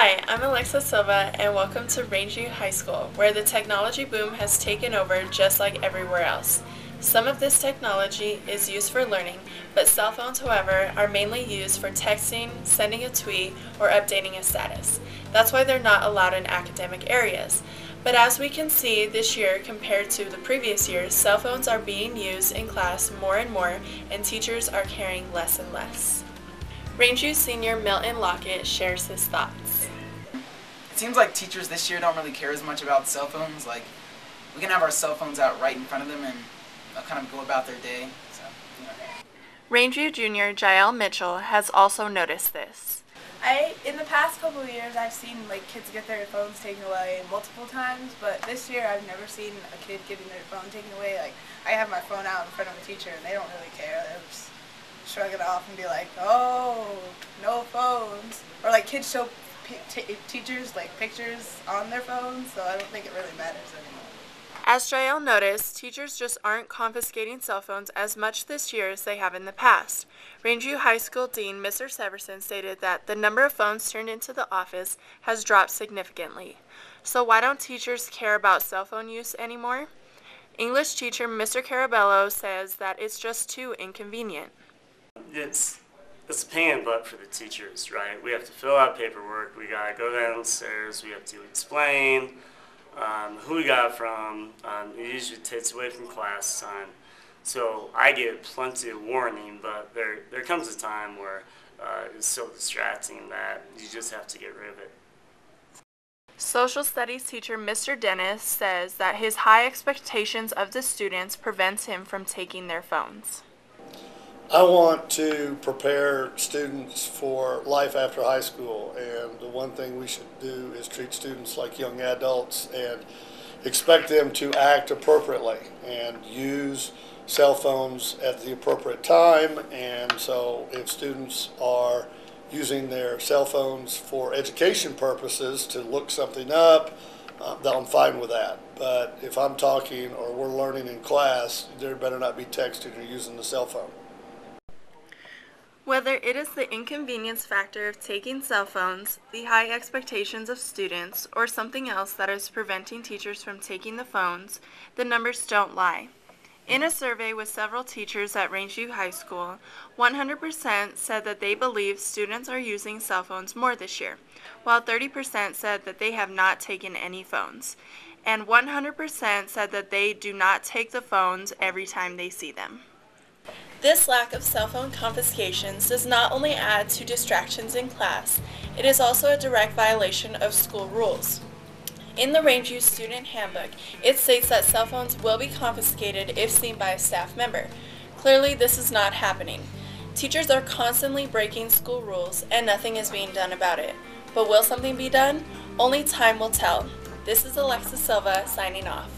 Hi, I'm Alexa Silva, and welcome to Rangeview High School, where the technology boom has taken over just like everywhere else. Some of this technology is used for learning, but cell phones, however, are mainly used for texting, sending a tweet, or updating a status. That's why they're not allowed in academic areas. But as we can see this year compared to the previous years, cell phones are being used in class more and more, and teachers are carrying less and less. Rangeview senior Milton Lockett shares his thoughts. It seems like teachers this year don't really care as much about cell phones. Like, we can have our cell phones out right in front of them and they'll kind of go about their day. So, Rangeview junior Jael Mitchell has also noticed this. In the past couple of years, I've seen kids get their phones taken away multiple times, but this year I've never seen a kid getting their phone taken away. I have my phone out in front of a teacher and they don't really care. They'll just shrug it off and be like, "Oh, no phones," or kids show teachers pictures on their phones, so I don't think it really matters anymore. As Jael noticed, teachers just aren't confiscating cell phones as much this year as they have in the past. Rangeview High School Dean Mr. Severson stated that the number of phones turned into the office has dropped significantly. So why don't teachers care about cell phone use anymore? English teacher Mr. Carabello says that it's just too inconvenient. It's a pain in the butt for the teachers, right? We have to fill out paperwork, we gotta go downstairs, we have to explain who we got it from. It usually takes away from class time. So I get plenty of warning, but there comes a time where it's so distracting that you just have to get rid of it. Social studies teacher Mr. Dennis says that his high expectations of the students prevents him from taking their phones. I want to prepare students for life after high school, and the one thing we should do is treat students like young adults and expect them to act appropriately and use cell phones at the appropriate time. And so if students are using their cell phones for education purposes to look something up, I'm fine with that. But if I'm talking or we're learning in class, there better not be texting or using the cell phone. Whether it is the inconvenience factor of taking cell phones, the high expectations of students, or something else that is preventing teachers from taking the phones, the numbers don't lie. In a survey with several teachers at Rangeview High School, 100% said that they believe students are using cell phones more this year, while 30% said that they have not taken any phones, and 100% said that they do not take the phones every time they see them. This lack of cell phone confiscations does not only add to distractions in class, it is also a direct violation of school rules. In the Rangeview Student Handbook, it states that cell phones will be confiscated if seen by a staff member. Clearly, this is not happening. Teachers are constantly breaking school rules and nothing is being done about it. But will something be done? Only time will tell. This is Alexa Silva signing off.